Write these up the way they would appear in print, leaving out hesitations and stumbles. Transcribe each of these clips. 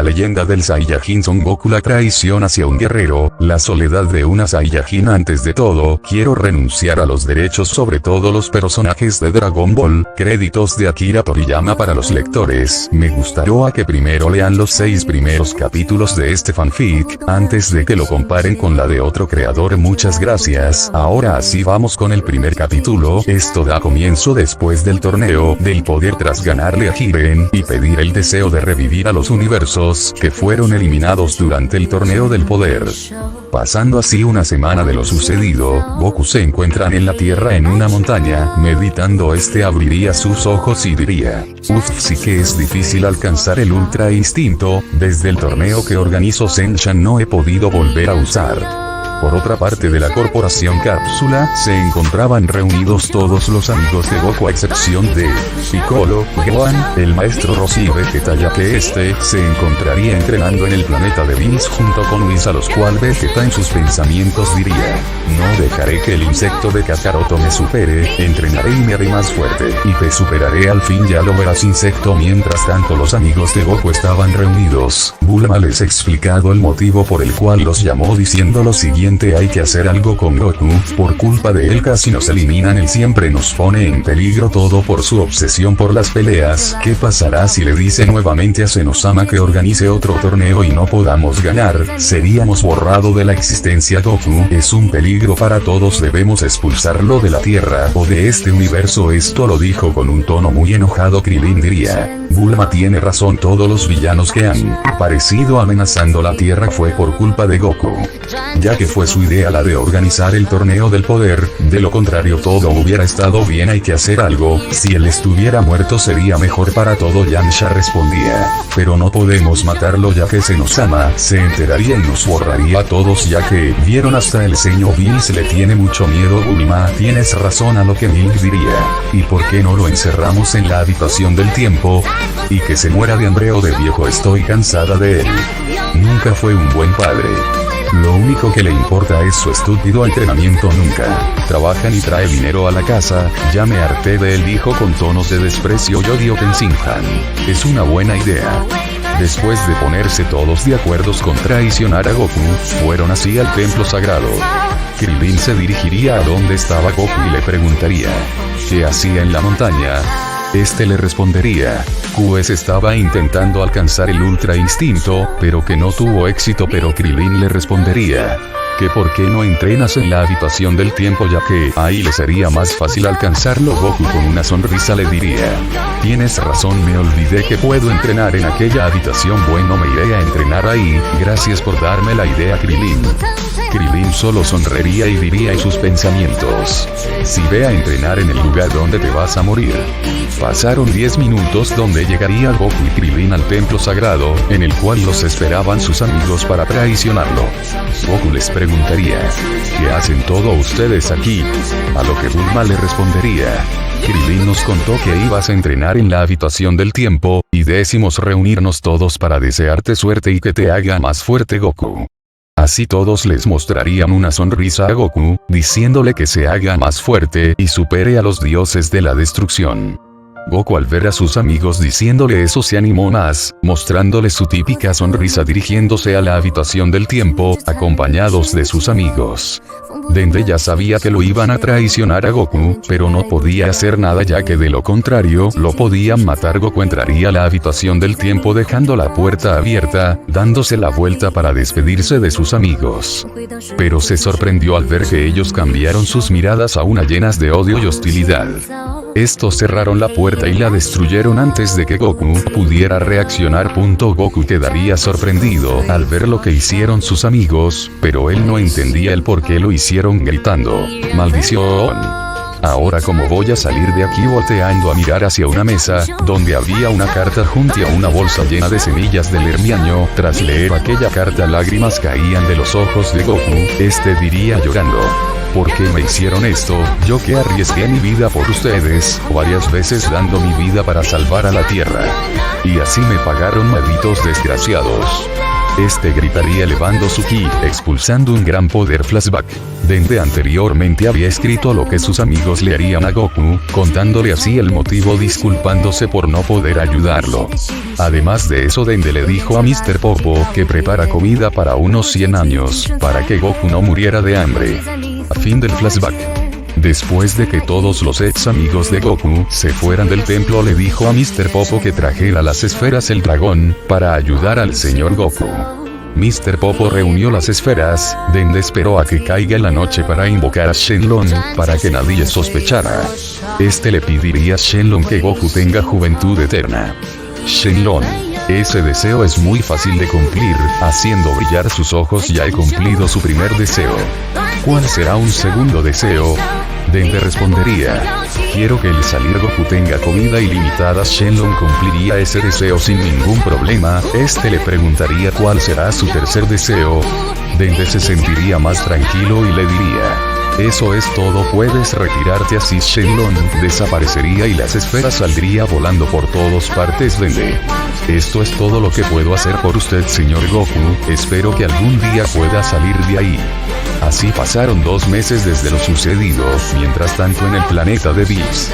la leyenda del Saiyajin Son Goku, la traición hacia un guerrero, la soledad de una Saiyajin. Antes de todo, quiero renunciar a los derechos sobre todos los personajes de Dragon Ball. Créditos de Akira Toriyama para los lectores. Me gustaría que primero lean los 6 primeros capítulos de este fanfic, antes de que lo comparen con la de otro creador. Muchas gracias. Ahora así vamos con el primer capítulo. Esto da comienzo después del torneo del poder tras ganarle a Jiren y pedir el deseo de revivir a los universos que fueron eliminados durante el torneo del poder. Pasando así una semana de lo sucedido, Goku se encuentra en la tierra en una montaña, meditando. Abriría sus ojos y diría: uff, sí que es difícil alcanzar el ultra instinto. Desde el torneo que organizó Senshan no he podido volver a usar. Por otra parte de la corporación Cápsula, se encontraban reunidos todos los amigos de Goku a excepción de Piccolo, Gohan, el maestro Roshi y Vegeta, ya que este se encontraría entrenando en el planeta de Bills junto con Whis, a los cuales Vegeta en sus pensamientos diría: no dejaré que el insecto de Kakaroto me supere, entrenaré y me haré más fuerte, y te superaré al fin, ya lo verás, insecto. Mientras tanto los amigos de Goku estaban reunidos. Bulma les ha explicado el motivo por el cual los llamó, diciendo lo siguiente: hay que hacer algo con Goku, por culpa de él casi nos eliminan, él siempre nos pone en peligro, todo por su obsesión por las peleas. ¿Qué pasará si le dice nuevamente a Zenosama que organice otro torneo y no podamos ganar? Seríamos borrado de la existencia. Goku es un peligro para todos, debemos expulsarlo de la tierra o de este universo. Esto lo dijo con un tono muy enojado. Krillin diría: Bulma tiene razón, todos los villanos que han aparecido amenazando la tierra fue por culpa de Goku, ya que fue su idea la de organizar el torneo del poder. De lo contrario todo hubiera estado bien, hay que hacer algo. Si él estuviera muerto sería mejor para todo. Yamcha respondía: pero no podemos matarlo, ya que Zenosama se enteraría y nos borraría a todos, ya que vieron hasta el señor Bills le tiene mucho miedo. Bulma: tienes razón, a lo que Milk diría: ¿y por qué no lo encerramos en la habitación del tiempo? Y que se muera de hambre o de viejo, estoy cansada de él. Nunca fue un buen padre. Lo único que le importa es su estúpido entrenamiento, nunca trabaja ni trae dinero a la casa. Ya me harté de él, dijo con tonos de desprecio y odio Tenshinhan. Es una buena idea. Después de ponerse todos de acuerdo con traicionar a Goku, fueron así al templo sagrado. Krillin se dirigiría a donde estaba Goku y le preguntaría: ¿qué hacía en la montaña? Este le respondería: Pues estaba intentando alcanzar el ultra instinto, pero que no tuvo éxito. Pero Krillin le respondería: que por qué no entrenas en la habitación del tiempo, ya que ahí le sería más fácil alcanzarlo. Goku con una sonrisa le diría: tienes razón, me olvidé que puedo entrenar en aquella habitación. Bueno, me iré a entrenar ahí, gracias por darme la idea, Krillin. Krillin solo sonreiría y diría en sus pensamientos: si ve a entrenar en el lugar donde te vas a morir. Pasaron 10 minutos donde llegaría Goku y Krillin al templo sagrado, en el cual los esperaban sus amigos para traicionarlo. Goku les preguntaría: ¿qué hacen todos ustedes aquí? A lo que Bulma le respondería: Krillin nos contó que ibas a entrenar en la habitación del tiempo, y decidimos reunirnos todos para desearte suerte y que te haga más fuerte, Goku. Así todos les mostrarían una sonrisa a Goku, diciéndole que se haga más fuerte y supere a los dioses de la destrucción. Goku, al ver a sus amigos diciéndole eso, se animó más, mostrándole su típica sonrisa, dirigiéndose a la habitación del tiempo, acompañados de sus amigos. Dende ya sabía que lo iban a traicionar a Goku, pero no podía hacer nada, ya que de lo contrario, lo podían matar. Goku entraría a la habitación del tiempo dejando la puerta abierta, dándose la vuelta para despedirse de sus amigos. Pero se sorprendió al ver que ellos cambiaron sus miradas a una llenas de odio y hostilidad. Estos cerraron la puerta y la destruyeron antes de que Goku pudiera reaccionar. Goku quedaría sorprendido al ver lo que hicieron sus amigos, pero él no entendía el por qué lo hicieron, gritando: ¡maldición! Ahora cómo voy a salir de aquí. Volteando a mirar hacia una mesa, donde había una carta junto a una bolsa llena de semillas del hermiaño. Tras leer aquella carta, lágrimas caían de los ojos de Goku. Este diría llorando: ¿por qué me hicieron esto? Yo que arriesgué mi vida por ustedes, varias veces dando mi vida para salvar a la tierra. Y así me pagaron, malditos desgraciados. Este gritaría elevando su ki, expulsando un gran poder flashback. Dende anteriormente había escrito lo que sus amigos le harían a Goku, contándole así el motivo disculpándose por no poder ayudarlo. Además de eso Dende le dijo a Mr. Popo que prepara comida para unos 100 años, para que Goku no muriera de hambre. A fin del flashback. Después de que todos los ex amigos de Goku se fueran del templo le dijo a Mr. Popo que trajera las esferas el dragón, para ayudar al señor Goku. Mr. Popo reunió las esferas, Dende esperó a que caiga la noche para invocar a Shenlong, para que nadie sospechara. Este le pediría a Shenlong que Goku tenga juventud eterna. Shenlong. Ese deseo es muy fácil de cumplir, haciendo brillar sus ojos ya he cumplido su primer deseo. ¿Cuál será un segundo deseo? Dende respondería. Quiero que el salir Goku tenga comida ilimitada. Shenlong cumpliría ese deseo sin ningún problema. Este le preguntaría cuál será su tercer deseo. Dende se sentiría más tranquilo y le diría. Eso es todo, puedes retirarte. Así Shenlong desaparecería y las esferas saldría volando por todas partes. Dende. Esto es todo lo que puedo hacer por usted, señor Goku, espero que algún día pueda salir de ahí. Así pasaron 2 meses desde lo sucedido, mientras tanto en el planeta de Bills.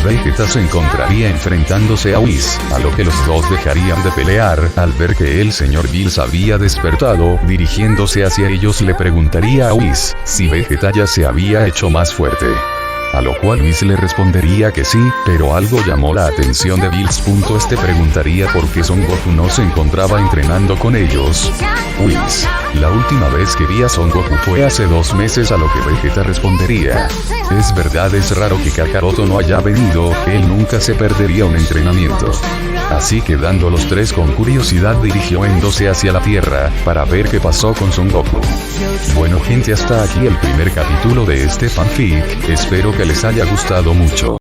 Vegeta se encontraría enfrentándose a Whis, a lo que los dos dejarían de pelear. Al ver que el señor Bills había despertado, dirigiéndose hacia ellos le preguntaría a Whis si Vegeta ya se había hecho más fuerte. A lo cual Whis le respondería que sí, pero algo llamó la atención de Bills. Este preguntaría por qué Son Goku no se encontraba entrenando con ellos. Whis. La última vez que vi a Son Goku fue hace 2 meses, a lo que Vegeta respondería. Es verdad, es raro que Kakaroto no haya venido, él nunca se perdería un entrenamiento. Así quedando los tres con curiosidad dirigiéndose hacia la Tierra, para ver qué pasó con Son Goku. Bueno gente, hasta aquí el primer capítulo de este fanfic, espero que les haya gustado mucho.